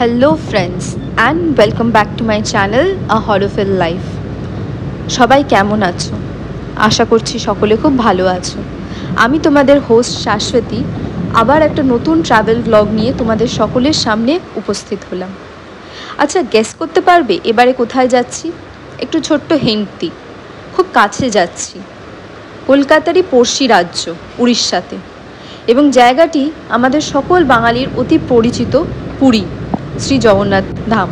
Hello friends and welcome back to my channel আ horror feel life. সবাই কেমন আছো? আশা করছি সকলে খুব ভালো আছো। আমি তোমাদের হোস্ট শাশ্বতী আবার একটা নতুন ট্রাভেল ব্লগ নিয়ে তোমাদের সকলের সামনে উপস্থিত হলাম। আচ্ছা, গেস করতে পারবে এবারে কোথায় যাচ্ছি? একটু ছোট্ট হিন্ট দিই, খুব কাছে যাচ্ছি, কলকাতারই পড়শি রাজ্য উড়িষ্যাতে, এবং জায়গাটি আমাদের সকল বাঙালির অতি পরিচিত পুরী শ্রী জগন্নাথ ধাম।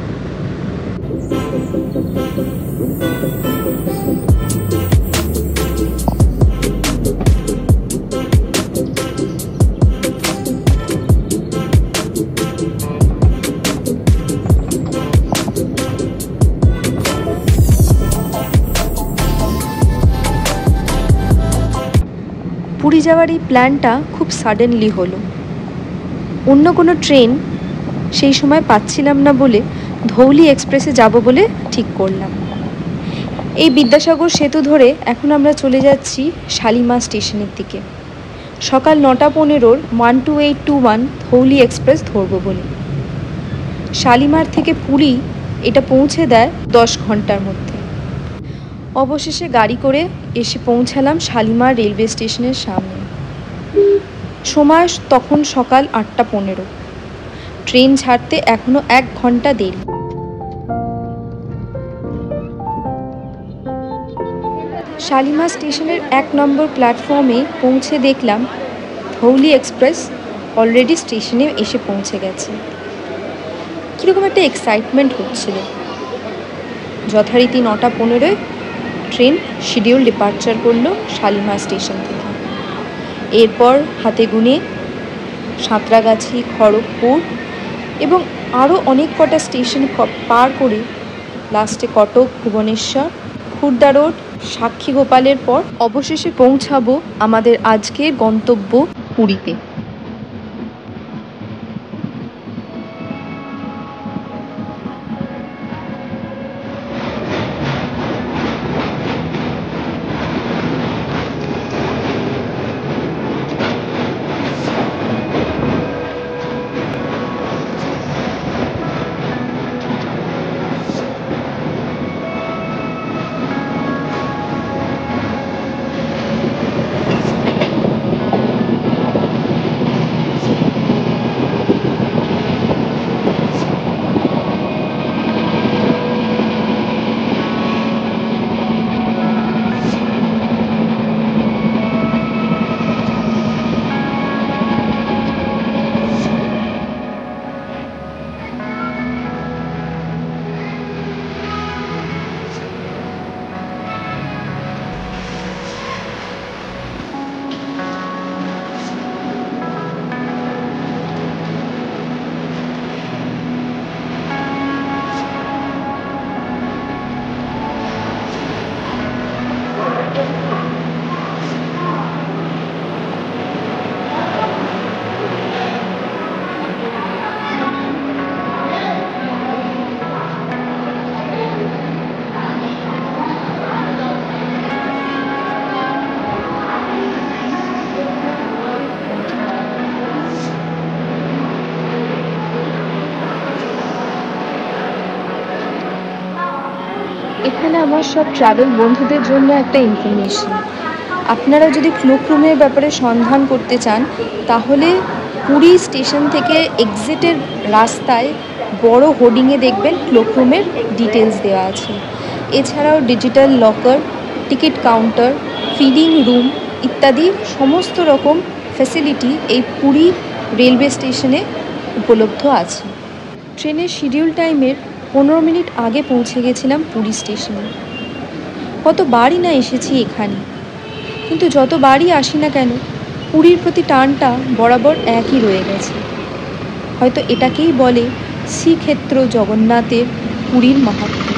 পুরী যাওয়ার এই প্ল্যানটা খুব সাডেনলি হলো। অন্য কোনো ট্রেন সেই সময় পাচ্ছিলাম না বলে ধৌলি এক্সপ্রেসে যাব বলে ঠিক করলাম। এই বিদ্যাসাগর সেতু ধরে এখন আমরা চলে যাচ্ছি শালিমার স্টেশনের দিকে। সকাল 9:15 12821 ধৌলি এক্সপ্রেস ধরবো বলে। শালিমার থেকে পুরী এটা পৌঁছে দেয় 10 ঘন্টার মধ্যে। অবশেষে গাড়ি করে এসে পৌঁছালাম শালিমার রেলওয়ে স্টেশনের সামনে। সময় তখন সকাল 8:15। ট্রেন ছাড়তে এখনো 1 ঘন্টা দেরি। শালিমার স্টেশনের 1 নম্বর প্ল্যাটফর্মে পৌঁছে দেখলাম ধৌলি এক্সপ্রেস অলরেডি স্টেশনে এসে পৌঁছে গেছে। কীরকম একটা এক্সাইটমেন্ট হচ্ছিল। যথারীতি 9:15 ট্রেন শিডিউল ডিপার্চার করলো শালিমার স্টেশন থেকে। এরপর হাতে গুনে সাঁতরাগাছি, খড়গপুর এবং আরও অনেক কটা স্টেশন পার করে লাস্টে কটক, ভুবনেশ্বর, খুর্দা রোড, সাক্ষী গোপালের পর অবশেষে পৌঁছাবো আমাদের আজকের গন্তব্য পুরীতে। এখানে আমার সব ট্রাভেল বন্ধুদের জন্য একটা ইনফরমেশন। আপনারা যদি ক্লোকরুমের ব্যাপারে সন্ধান করতে চান তাহলে পুরী স্টেশন থেকে এক্সিটের রাস্তায় বড় হোর্ডিংয়ে দেখবেন ক্লোকরুমের ডিটেলস দেওয়া আছে। এছাড়াও digital locker, ticket counter, feeding room ইত্যাদি সমস্ত রকম ফ্যাসিলিটি এই পুরী রেলওয়ে স্টেশনে উপলব্ধ আছে। ট্রেনের শিডিউল টাইমের 15 মিনিট আগে পৌঁছে গেছিলাম পুরী স্টেশনে। কতবারই না এসেছি এখানে, কিন্তু যতবারই আসি না কেন পুরীর প্রতি টানটা বরাবর একই রয়ে গেছে। হয়তো এটাকেই বলে শ্রীক্ষেত্র জগন্নাথের পুরীর মাহাত্ম্য।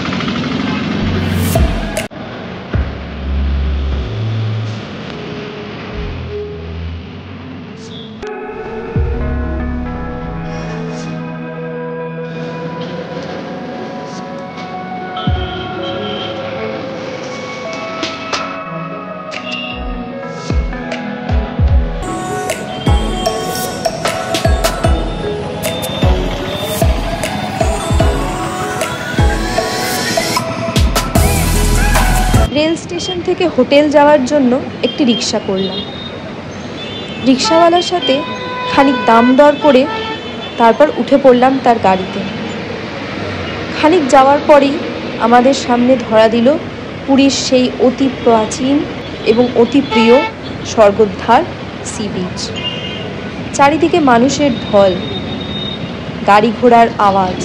রেল স্টেশন থেকে হোটেল যাওয়ার জন্য একটি রিক্সা করলাম। রিক্সাওয়ালার সাথে খানিক দাম দর করে তারপর উঠে পড়লাম তার গাড়িতে। খানিক যাওয়ার পরেই আমাদের সামনে ধরা দিল পুরীর সেই অতি প্রাচীন এবং অতি প্রিয় স্বর্গদ্বার সি বিচ। চারিদিকে মানুষের ঢল, গাড়ি ঘোড়ার আওয়াজ,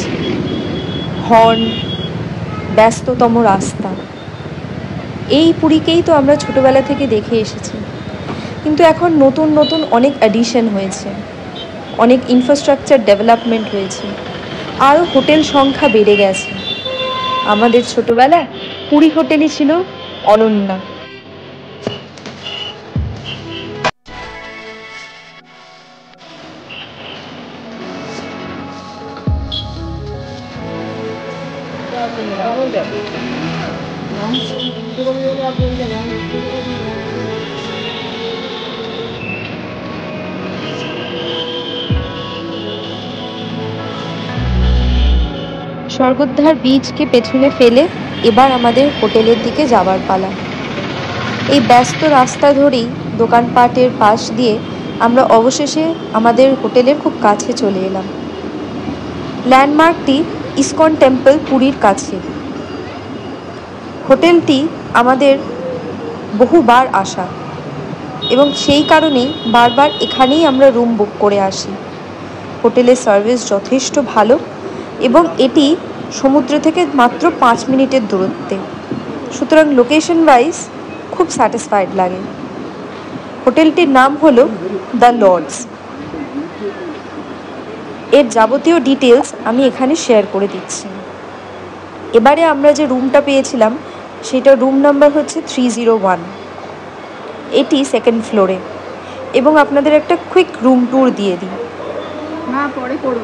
হর্ন, ব্যস্ততম রাস্তা। এই পুরীকেই তো আমরা ছোটবেলা থেকে দেখে এসেছি, কিন্তু এখন নতুন নতুন অনেক অ্যাডিশন হয়েছে, অনেক ইনফ্রাস্ট্রাকচার ডেভেলপমেন্ট হয়েছে, আরও হোটেল সংখ্যা বেড়ে গেছে। আমাদের ছোটবেলায় পুরী হোটেলই ছিল অনন্যা। স্বর্গদ্বার বিচকে পেছনে ফেলে এবার আমাদের হোটেলের দিকে যাবার পালা। এই ব্যস্ত রাস্তা ধরেই দোকানপাটের পাশ দিয়ে আমরা অবশেষে আমাদের হোটেলের খুব কাছে চলে এলাম। ল্যান্ডমার্কটি ইসকন টেম্পল পুরীর কাছে। হোটেলটি আমাদের বহুবার আসা এবং সেই কারণেই বারবার এখানেই আমরা রুম বুক করে আসি। হোটেলের সার্ভিস যথেষ্ট ভালো এবং এটি সমুদ্র থেকে মাত্র 5 মিনিটের দূরত্বে, সুতরাং লোকেশন ওয়াইজ খুব স্যাটিসফাইড লাগে। হোটেলটির নাম হলো দ্য লর্ডস। এর যাবতীয় ডিটেলস আমি এখানে শেয়ার করে দিচ্ছি। এবারে আমরা যে রুমটা পেয়েছিলাম সেটা রুম নাম্বার হচ্ছে 301। এটি 2nd ফ্লোরে এবং আপনাদের একটা কুইক রুম ট্যুর দিয়ে দিই। না, পরে করো।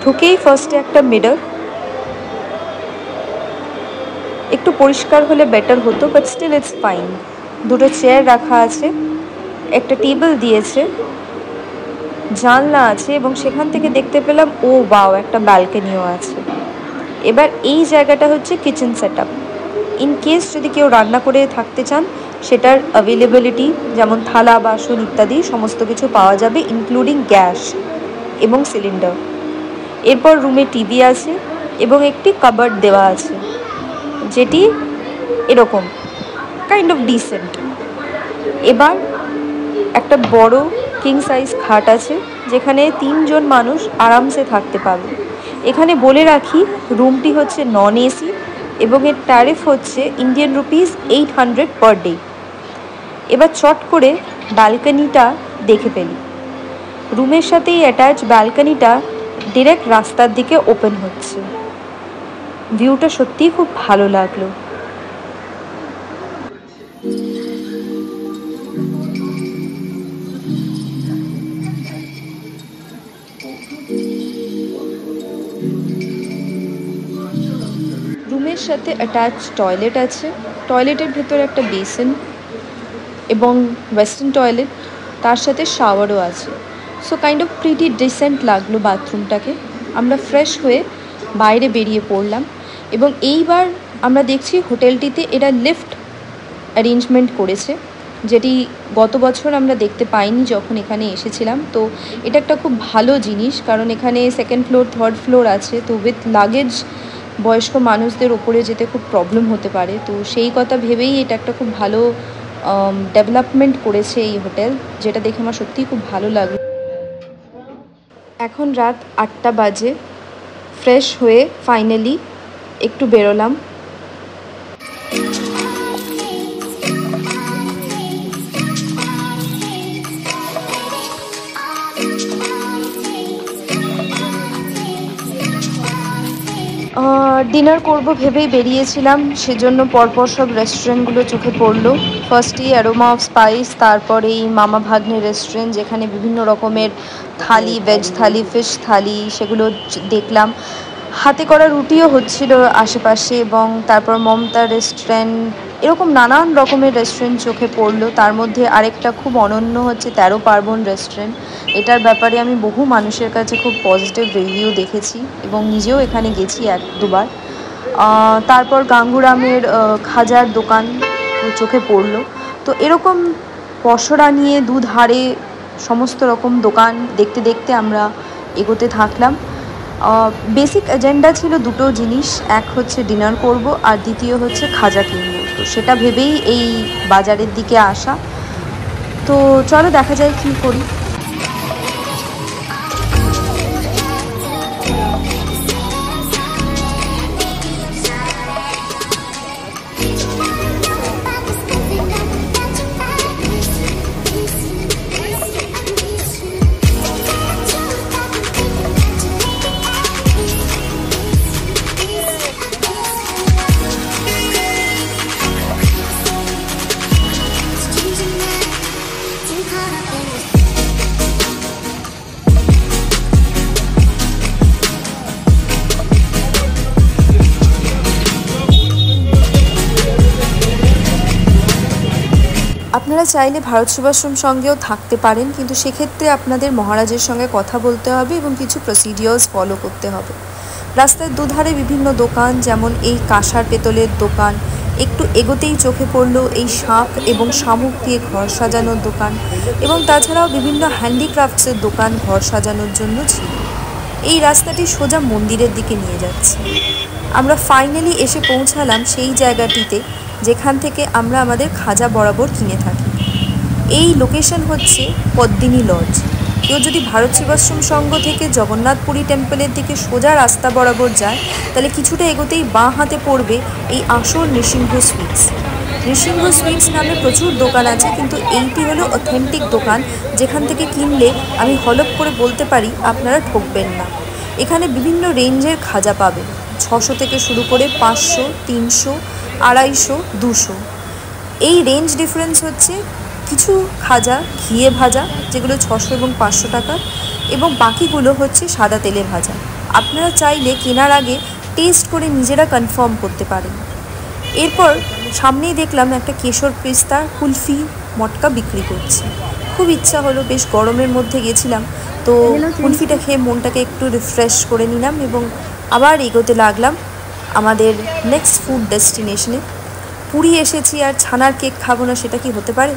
ঢুকেই ফার্স্টে একটা মিরর, একটু পরিষ্কার হলে বেটার হতো, বাট স্টিল ইটস ফাইন। দুটো চেয়ার রাখা আছে, একটা টেবিল দিয়েছে, জানলা আছে এবং সেখান থেকে দেখতে পেলাম ও ওয়াও, একটা ব্যালকনিও আছে। এবার এই জায়গাটা হচ্ছে kitchen set up. In case যদি কেউ রান্না করে থাকতে চান সেটার অ্যাভেলেবিলিটি, যেমন থালা বাসন ইত্যাদি সমস্ত কিছু পাওয়া যাবে, ইনক্লুডিং গ্যাস এবং সিলিন্ডার। এরপর রুমে টিভি আছে এবং একটি কাবার্ড দেওয়া আছে, যেটি এরকম কাইন্ড অফ ডিসেন্ট। এবার একটা বড় কিং সাইজ খাট আছে, যেখানে 3 জন মানুষ আরামসে থাকতে পারবে। এখানে বলে রাখি রুমটি হচ্ছে নন এসি এবং এর ট্যারিফ হচ্ছে ইন্ডিয়ান রুপিস 800 পার ডে। এবার চট করে ব্যালকনিটা দেখে ফেলি। রুমের সাথেই অ্যাটাচ ব্যালকনিটা ডিরেক্ট রাস্তার দিকে ওপেন হচ্ছে। ভিউটা সত্যিই খুব ভালো লাগলো। রুমের সাথে অ্যাটাচ টয়লেট আছে, টয়লেটের ভেতরে একটা বেসিন এবং ওয়েস্টার্ন টয়লেট, তার সাথে শাওয়ারও আছে। So kind of pretty decent লাগলো বাথরুমটাকে। আমরা ফ্রেশ হয়ে বাইরে বেরিয়ে পড়লাম এবং এইবার আমরা দেখছি হোটেলটিতে এরা লিফট অ্যারেঞ্জমেন্ট করেছে, যেটি গত বছর আমরা দেখতে পাইনি যখন এখানে এসেছিলাম। তো এটা একটা খুব ভালো জিনিস, কারণ এখানে 2nd ফ্লোর 3rd ফ্লোর আছে, তো উইথ লাগেজ বয়স্ক মানুষদের ওপরে যেতে খুব প্রবলেম হতে পারে। তো সেই কথা ভেবেই এটা একটা খুব ভালো ডেভেলপমেন্ট করেছে এই হোটেল, যেটা দেখে আমার সত্যিই খুব ভালো লাগলো। এখন রাত 8টা বাজে। ফ্রেশ হয়ে ফাইনালি একটু বেরোলাম। ডিনার করব ভেবেই বেরিয়েছিলাম, সেজন্য পরপর সব রেস্টুরেন্টগুলো চোখে পড়লো। ফার্স্টই অ্যারোমা অফ স্পাইস, তারপরে এই মামা ভাগ্নে রেস্টুরেন্ট, যেখানে বিভিন্ন রকমের থালি, ভেজ থালি, ফিশ থালি, সেগুলো দেখলাম। হাতে করা রুটিও হচ্ছিল আশেপাশে, এবং তারপর মমতা রেস্টুরেন্ট, এরকম নানান রকমের রেস্টুরেন্ট চোখে পড়লো। তার মধ্যে আরেকটা খুব অনন্য হচ্ছে 13 পার্বণ রেস্টুরেন্ট। এটার ব্যাপারে আমি বহু মানুষের কাছে খুব পজিটিভ রিভিউ দেখেছি এবং নিজেও এখানে গেছি 1-2 বার। তারপর গাঙ্গুরামের খাজার দোকান চোখে পড়লো। তো এরকম পসরা নিয়ে দুধারে সমস্ত রকম দোকান দেখতে দেখতে আমরা এগোতে থাকলাম। বেসিক এজেন্ডা ছিল দুটো জিনিস, এক হচ্ছে ডিনার করব আর দ্বিতীয় হচ্ছে খাজা কিনবো। তো সেটা ভেবেই এই বাজারের দিকে আসা। তো চলো দেখা যায় কী করি। আপনারা চাইলে ভারত সেবাশ্রম সঙ্গেও থাকতে পারেন, কিন্তু সেক্ষেত্রে আপনাদের মহারাজের সঙ্গে কথা বলতে হবে এবং কিছু প্রসিডিওর্স ফলো করতে হবে। রাস্তার দুধারে বিভিন্ন দোকান, যেমন এই কাঁসার পেতলের দোকান, একটু এগোতেই চোখে পড়লো এই শাঁখ এবং শামুক দিয়ে ঘর সাজানোর দোকান, এবং তাছাড়াও বিভিন্ন হ্যান্ডিক্রাফটসের দোকান ঘর সাজানোর জন্য ছিল। এই রাস্তাটি সোজা মন্দিরের দিকে নিয়ে যাচ্ছে। আমরা ফাইনালি এসে পৌঁছালাম সেই জায়গাটিতে যেখান থেকে আমরা আমাদের খাজা বরাবর কিনে থাকি। এই লোকেশন হচ্ছে পদ্মিনী লজ। কেউ যদি ভারত সেবাশ্রম সংঘ থেকে জগন্নাথপুরী টেম্পলের দিকে সোজা রাস্তা বরাবর যায়, তাহলে কিছুটা এগোতেই বাঁ হাতে পড়বে এই আসল নৃসিংহ সুইটস। নৃসিংহ সুইটস নামে প্রচুর দোকান আছে, কিন্তু এইটি হলো অথেন্টিক দোকান, যেখান থেকে কিনলে আমি হলপ করে বলতে পারি আপনারা ঠকবেন না। এখানে বিভিন্ন রেঞ্জের খাজা পাবেন, 600 থেকে শুরু করে 500, 300, 250, 200। এই রেঞ্জ ডিফারেন্স হচ্ছে কিছু খাজা ঘিয়ে ভাজা, যেগুলো 600 এবং 500 টাকা, এবং বাকিগুলো হচ্ছে সাদা তেলে ভাজা। আপনারা চাইলে কেনার আগে টেস্ট করে নিজেরা কনফার্ম করতে পারেন। এরপর সামনেই দেখলাম একটা কেশর পেস্তা কুলফি মটকা বিক্রি করছে। খুব ইচ্ছা হলো, বেশ গরমের মধ্যে গেছিলাম, তো কুলফিটা খেয়ে মনটাকে একটু রিফ্রেশ করে নিলাম এবং আবার এগোতে লাগলাম আমাদের নেক্সট ফুড ডেস্টিনেশনে। পুরী এসেছি আর ছানার কেক খাবো না, সেটা কি হতে পারে?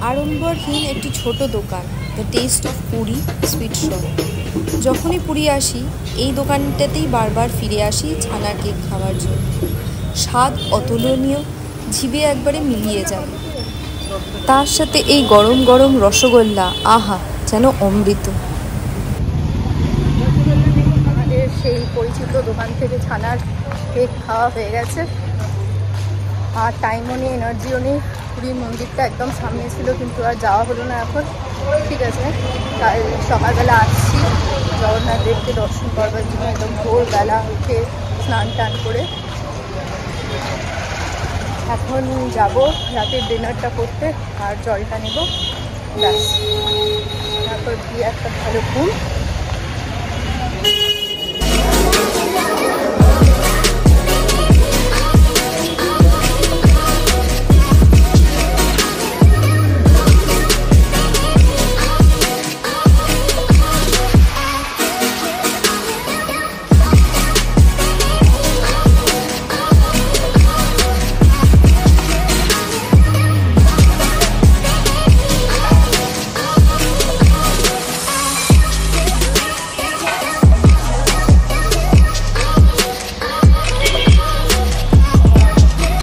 আড়ম্বরহীন একটি ছোট দোকান, the test of Puri sweet shop. যখনই পুরী আসি এই দোকানটাতেই বারবার ফিরে আসি ছানার কেক খাওয়ার জন্য। স্বাদ অতুলনীয়, জিভে একবারে মিলিয়ে যায়। তার সাথে এই গরম গরম রসগোল্লা, আহা, যেন অমৃত। আমাদের সেই পরিচিত দোকান থেকে ছানার কেক খাওয়া হয়ে গেছে, আর টাইমও নেই, এনার্জিও নেই। পুরীর মন্দিরটা একদম সামনে ছিল, কিন্তু আর যাওয়া হলো না এখন। ঠিক আছে, তাই সকালবেলা আসছি জগন্নাথ দেবকে দর্শন করবার জন্য, একদম ভোরবেলা উঠে স্নান টান করে। এখন যাব রাতের ডিনারটা করতে আর জলটা নেব, ব্যাস। তারপর গিয়ে একটা ভালো ঘুম।